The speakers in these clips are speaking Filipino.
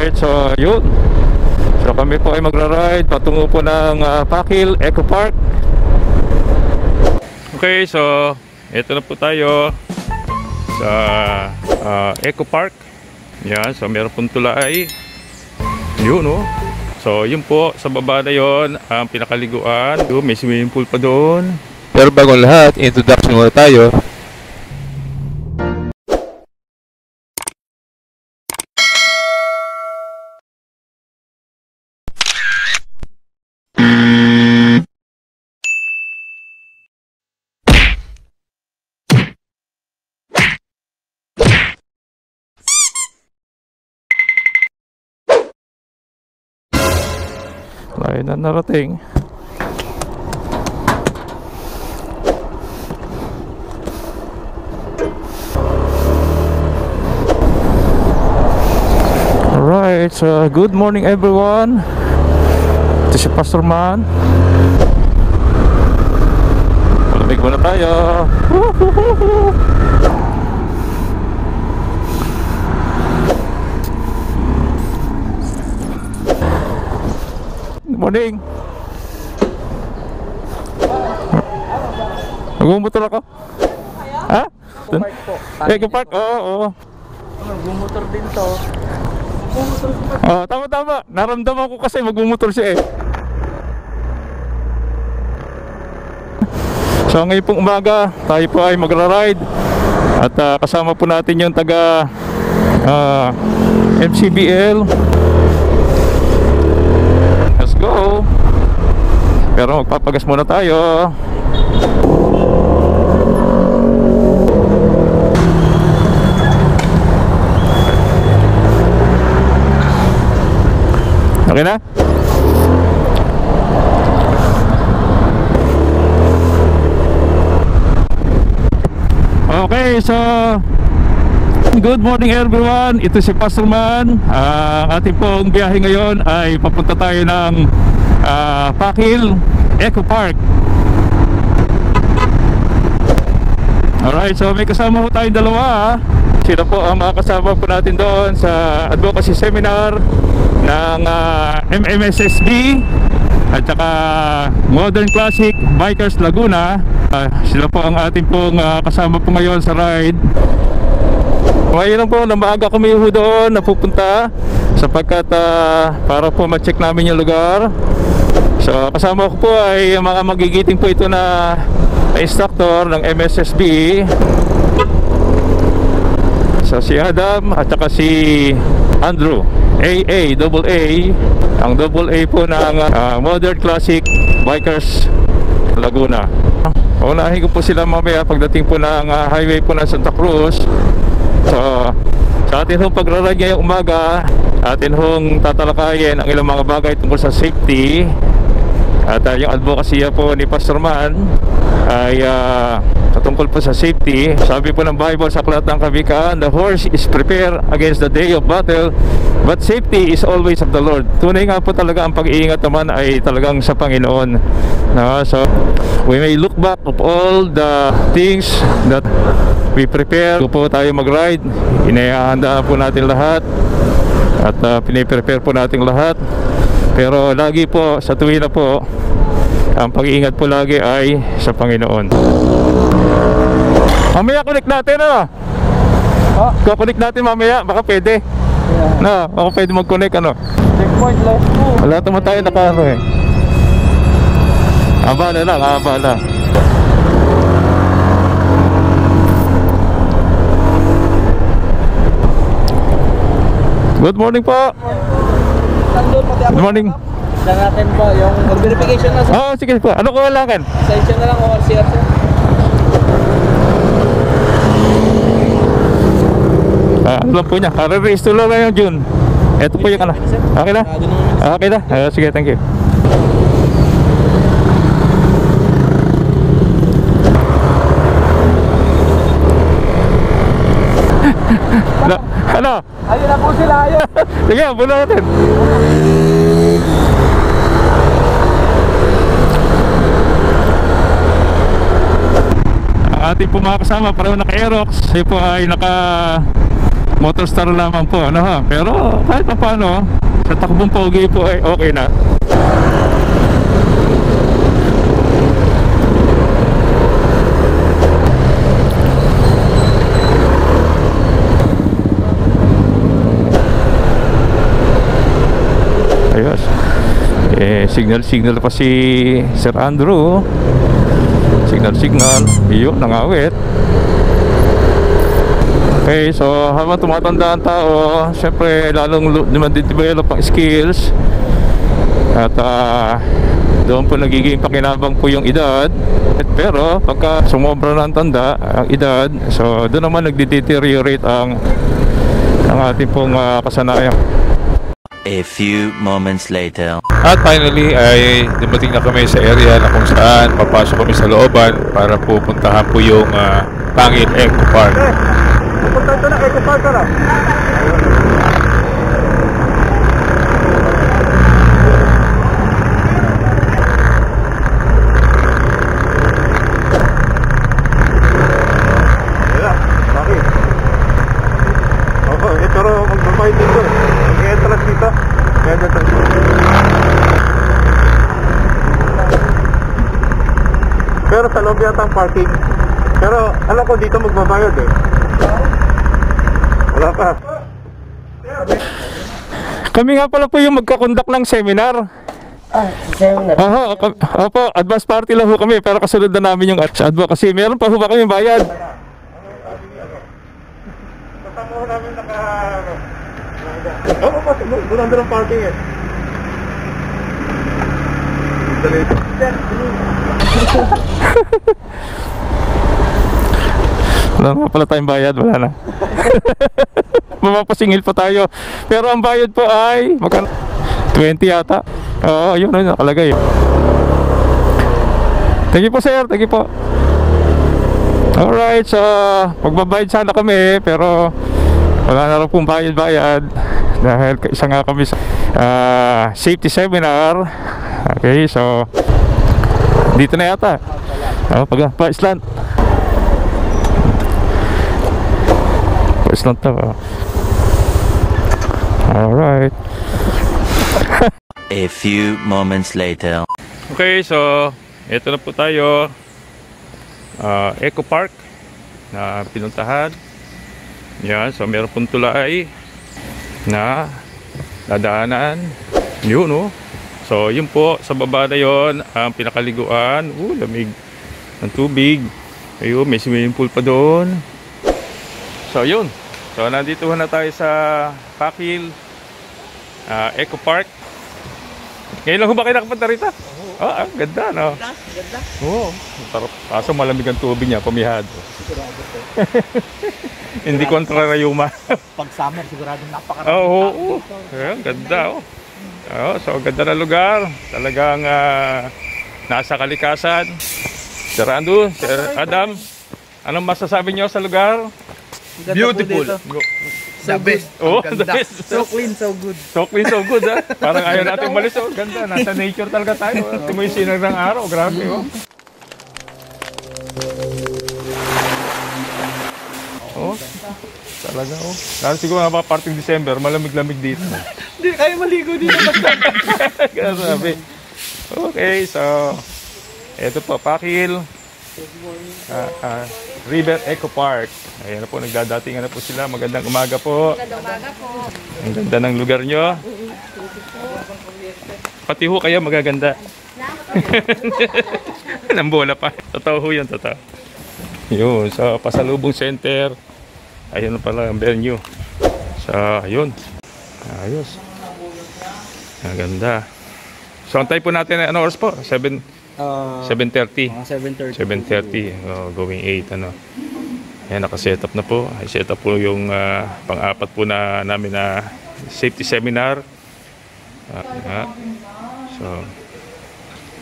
Alright, so yun. So kami po ay magra-ride patungo po ng Pakil Eco Park. Okay, so ito na po tayo sa Eco Park. Yan, so meron pong tulay. Yun, oh. So yun po, sa baba na yun ang pinakaliguan. Yun, may swimming pool pa doon. Pero bago lahat, introduction muna tayo. Layo na narating. Alright, so good morning everyone. Ito si Pastor Man. Malamig muna tayo. Good morning. Nagmumotor ako. Ha? Eco Park? Oo. Nagmumotor din to. Tama. Naramdaman ko kasi magmumotor siya eh. So ngayon pong umaga, tayo po ay magra-ride. At kasama po natin yung taga MCBL. Let's go. Pero magpapagas muna tayo. Okay na? Okay, so good morning everyone. Ito si Pastor Man. Ating pong biyahe ngayon ay papunta tayo ng Pakil Eco Park. Alright, so may kasama po tayong dalawa. Sila po ang mga kasama po natin doon sa advocacy seminar ng MMSSB at saka Modern Classic Bikers Laguna. Sila po ang ating pong kasama po ngayon sa ride. Ngayon po na maaga kami doon napupunta sapagkat para po ma-check namin yung lugar. So kasama ko po ay mga magigiting po ito na instructor ng MSSB. So si Adam at saka si Andrew. AA, ang double A po ng Modern Classic Bikers Laguna. Unahin ko po sila mamaya pagdating po ng highway po ng Santa Cruz. So sa atin hong pagra-ride ngayong umaga, atin hong tatalakayin ang ilang mga bagay tungkol sa safety. At yung advokasya po ni Pastor Man ay tungkol po sa safety. Sabi po ng Bible sa Aklat ng Kawikaan, the horse is prepared against the day of battle, but safety is always of the Lord. Tunay nga po talaga ang pag-iingat naman ay talagang sa Panginoon. So we may look back of all the things that we prepare. Kung po tayo mag-ride, inahanda po natin lahat at piniprepare po natin lahat. Pero lagi po, sa tuwi na po, ang pag-iingat po lagi ay sa Panginoon. Mamaya connect natin, ano? Connect natin mamaya, baka pwede. No, baka pwede mag-connect, ano? Checkpoint left po. Wala naman tayo naka-ano eh. Abala lang, abala. Good morning po. Good morning. Lang natin po yung verification na sa Sige po. Ano ko kailangan? session na lang o CR. Ano lang po niya? Re-raise to lang yung June. Ito po yung ano. Okay na? Okay na? Sige, thank you. Ano? Ayun na po sila, ayun. Sige, bulo natin. Ang ating po mga kasama, pareho naka-Aerox. Siya po ay naka Motorstar lamang po, ano ha. Pero kahit pa paano, sa takbong pogi po ay okay na. Ayos. Signal pa si Sir Andrew. Signal. Iyo, nangawit. Okay, so habang tumatanda ang tao, syempre lalong develop ang skills. At doon po nagiging pakinabang po yung edad. Pero pagka sumobra na ang tanda, ang edad, so doon naman nagdeteriorate ang ating pong kasanayan. A few moments later. At finally ay dumating na kami sa area na kung saan papasok kami sa looban para pupuntahan po yung Pangil Eco Park. Pupunta ito na, Eco Park na. Bakit? Oo, ito rin magbabayad dito. Mag-e-entras dito. Mag-e-entras dito. Pero sa loob yata ang parking. Pero alam ko dito magbabayad eh. Wala pa. Kami nga pala po yung magkakondak ng seminar. Seminar. Opo, advance party lang ho kami, pero kasunod na namin yung advocacy. Meron pa ho ba kami bayad? Kasama ko namin Oo pa, doon ang parking eh. Dali. Wala naman pala tayong bayad, wala na. Mamapasingil pa tayo. Pero ang bayad po ay 20 yata. Oo, yun na nakalagay. Thank you po sir, thank you po. Alright, so magbabayad sana kami, pero wala na rin pong bayad dahil isa nga kami sa safety seminar. Okay, so dito na yata. Pa-island. Pa-island to. Alright. A few moments later. Okay, so ito na po tayo. Eco Park na pinuntahan. Yan, so meron pong tulay na dadaanan. Yun, no? So, yun po, sa baba na yun, ang pinakaliguan. Lamig ng tubig. Ayun, may swimming pool pa doon. So, yun. So, nandito na tayo sa Pakil Eco Park. Ngayon lang ba kayo nakapunta rito? Oo. Ganda, no? Ganda. Oo. Kaso malamig ang tubig niya, pamihado. Hindi kontra Rayuma. Pag summer, siguradong napakarami. Oo. Ayan, ganda, oh. So ganda na lugar. Talagang nasa kalikasan. Sir Andrew, Sir Adam, anong masasabi niyo sa lugar? Beautiful. The best. Oh, Ang ganda. the best. So clean, so good. So clean, so good, ha? Parang ayaw natin umalis, oh. Ganda, nasa nature talaga tayo. Timoy sinag ng araw, grabe, oh. Oh, talaga, oh. Lalo siguro nga parting December, malamig-lamig dito. Hindi kayo maligo dito. Grabe. Okay, so ito po, Pakil River Eco Park. Ayan na po, nagdadatingan na po sila. Magandang umaga po. Magandang umaga po. Ang ganda ng lugar nyo. Pati ho kayo magaganda. Nang bola pa. Totoo ho yun, totoo. Yun, sa Pasalubong Center. Ayun na pala ang venue. So, ayun. Ayos. Ang ganda. So, antay po natin, ano oras po? 7:30. Mga 7:30. 7:30. Going 8, ano. Ayan, naka-set up na po. I-set up po yung pang-apat po na namin na safety seminar. So,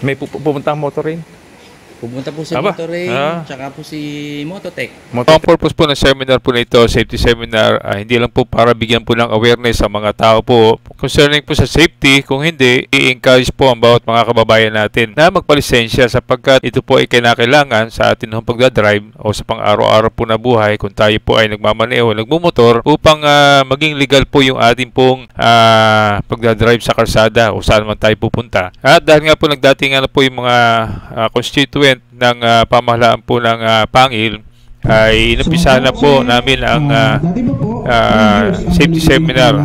may pupuntang motor rin. Pupunta po si Aba, Motoray, ah. tsaka po si Mototech. Ang purpose po ng seminar po na ito, safety seminar, hindi lang po para bigyan po ng awareness sa mga tao po concerning po sa safety. Kung hindi, i-encourage po ang bawat mga kababayan natin na magpalisensya sapagkat ito po ay kinakailangan sa atin ng pagdadrive o sa pang-araw-araw po na buhay kung tayo po ay nagmamaneo, nagmumotor upang maging legal po yung ating pong pagdadrive sa karsada o saan man tayo pupunta. At dahil nga po nagdatingan na po yung mga constituent ng pamahalaan po ng Pangil, ay inumpisahan na po namin ang safety seminar.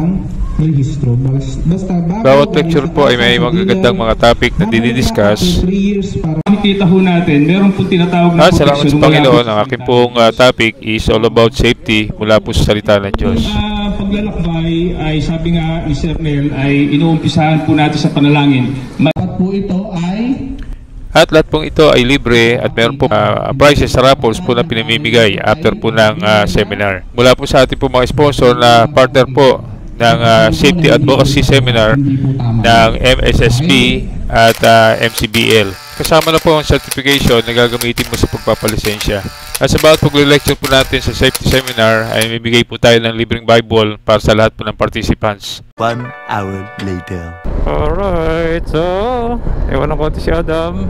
Bawat lecture po ay may magagandang mga topic na dinidiscuss. Nakikita ho natin, meron po tinatawag na Salamat sa Panginoon. Ang aking pong topic is all about safety mula po sa salita ng Diyos. Paglalakbay ay sabi nga ni Sir Nel ay inuumpisahan po natin sa panalangin. Dapat po ito ay At lahat pong ito ay libre at meron po prizes sa raffles po na pinamimigay after po ng seminar. Mula po sa ating po mga sponsor na partner po ng Safety Advocacy Seminar ng MSSB at MCBL. Kasama na po ang certification na gagamitin mo sa pagpapalisensya. At sa bawat pag-lecture po natin sa safety seminar ay bibigay po tayo ng libreng Bible para sa lahat po ng participants. 1 hour later. Alright, so ewan ng konti si Adam.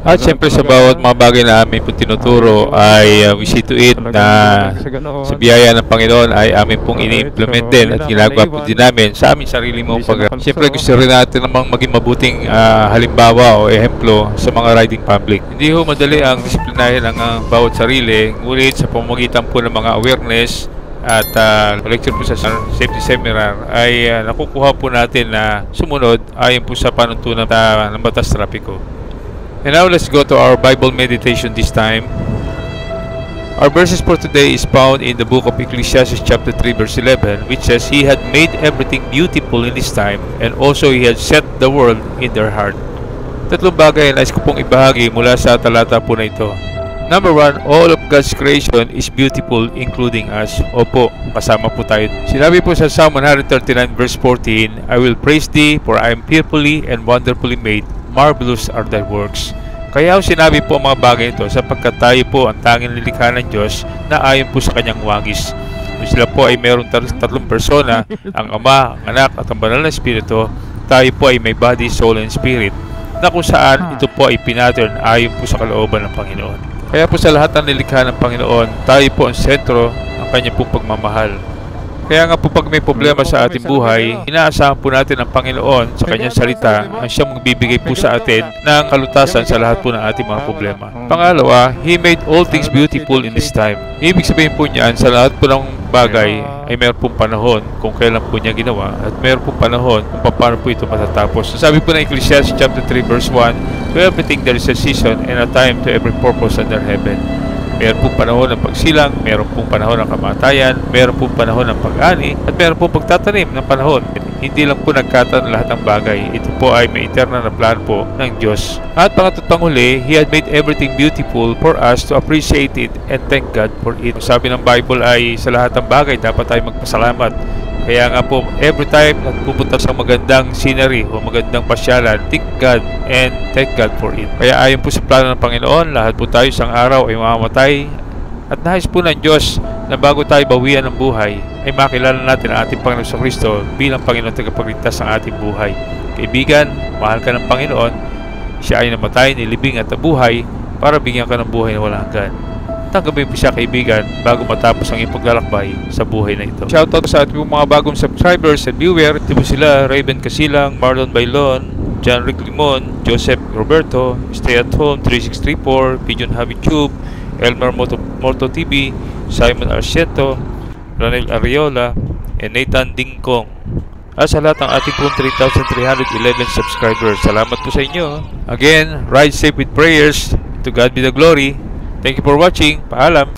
At syempre sa bawat mga bagay na amin po tinuturo ay we see to it na sa biyaya ng Panginoon ay amin pong ini-implement din at ginagawa po din namin sa aming sarili mong Syempre gusto rin natin namang maging mabuting halimbawa o ehemplo sa mga riding public. Hindi ho madali ang disiplinahin ang bawat sarili, ngunit sa pamamagitan po ng mga awareness at lecture po sa safety seminar ay nakukuha po natin na sumunod ayon po sa panuntunan ng batas trapiko. And now let's go to our Bible meditation this time. Our verses for today is found in the book of Ecclesiastes chapter 3 verse 11, which says, He had made everything beautiful in His time, and also He had set the world in their heart. Tatlong bagay na nais ko pong ibahagi mula sa talata po na ito. Number 1, all of God's creation is beautiful, including us. Opo, kasama po tayo. Sinabi po sa Psalm 139 verse 14, I will praise Thee, for I am fearfully and wonderfully made. Marvelous are Thy works. Kaya sinabi po ang mga bagay ito sapagkat tayo po ang tanging nilikha ng Diyos na ayon po sa Kanyang wangis. Kung sila po ay mayroong tatlong persona, ang Ama, ang Anak at ang Banal na Espiritu, tayo po ay may body, soul, and spirit, na kung saan ito po ay pinattern ayon po sa kalooban ng Panginoon. Kaya po sa lahat ng nilikha ng Panginoon, tayo po ang sentro ng Kanyang pong pagmamahal. Kaya nga po pag may problema sa ating buhay, inaasahan po natin ang Panginoon sa Kanyang salita ang Siyang magbibigay po sa atin ng kalutasan sa lahat po ng ating mga problema. Pangalawa, He made all things beautiful in His time. Ibig sabihin po niyan, sa lahat po ng bagay ay meron pong panahon kung kailan po niya ginawa at meron pong panahon kung paano po ito matatapos. So, sabi po ng Ecclesiastes chapter 3 verse 1, To everything there is a season and a time to every purpose under heaven. Meron pong panahon ng pagsilang, meron pong panahon ng kamatayan, meron pong panahon ng pag-ani, at meron pong pagtatanim ng panahon. Hindi lang po nagkataon lahat ng bagay. Ito po ay may eternal na plan po ng Diyos. At pangatutang huli, He had made everything beautiful for us to appreciate it and thank God for it. Sabi ng Bible ay sa lahat ng bagay dapat tayo magpasalamat. Kaya nga po, every time na pupunta sa magandang scenery o magandang pasyalan, thank God and thank God for it. Kaya ayon po sa plano ng Panginoon, lahat po tayo isang araw ay mamamatay. At nais po ng Diyos na bago tayo bawian ng buhay, ay makilala natin ang ating Panginoon sa Kristo bilang Panginoon tagapagligtas ng ating buhay. Kaibigan, mahal ka ng Panginoon. Siya ay namatay, nilibing at nabuhay para bigyan ka ng buhay na walang hanggan. Tanggapin po siya, kaibigan, bago matapos ang iyong paglalakbay sa buhay na ito. Shoutout sa ating mga bagong subscribers and viewer. Ito po sila, Raven Casilang, Marlon Bailon, John Rick Limon, Joseph Roberto, Stay at Home 3634, Pigeon Habit Tube, Elmer Moto TV, Simon Arciento, Ronel Ariola, and Nathan Dingkong. At sa lahat ng ating pong 3,311 subscribers, salamat po sa inyo. Again, ride safe with prayers. To God be the glory. Thank you for watching. Paalam.